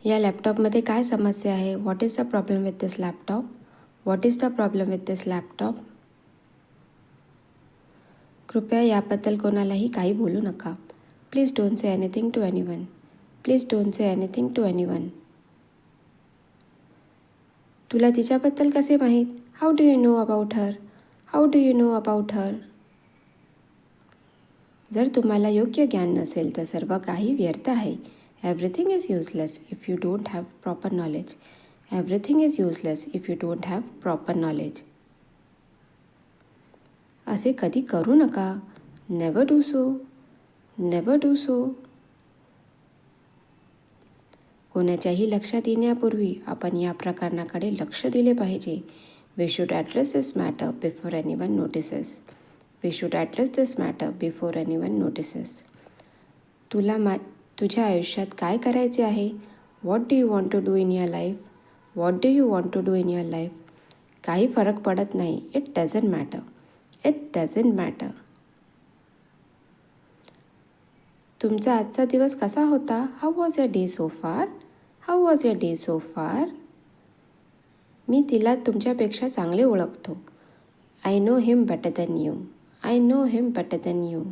या लॅपटॉपमध्ये काय समस्या आहे? What is the problem with this laptop? What is the problem with this laptop? कृपया याबद्दल कोणालाही काही बोलू नका. Please don't say anything to anyone. Please don't say anything to anyone. तुला तिच्याबद्दल कसे माहीत? How do you know about her? How do you know about her? जर तुम्हाला योग्य ज्ञान नसेल तर सर्व काही व्यर्थ आहे. Everything is useless if you don't have proper knowledge. Everything is useless if you don't have proper knowledge. असे कधी करू नका. Never do so. Never do so. कोणाच्याही लक्षात येण्यापूर्वी आपण या प्रकरणाकडे लक्ष दिले पाहिजे. We should address this matter before anyone notices. We should address this matter before anyone notices. तुझ्या आयुष्यात काय करायचे आहे? What do you want to do in your life? What do you want to do in your life? काही फरक पडत नाही. It doesn't matter. It doesn't matter. तुमचा आजचा दिवस कसा होता? How was your day so far? How was your day so far? मी तिला तुमच्यापेक्षा चांगले ओळखतो. I know him better than you. I know him better than you.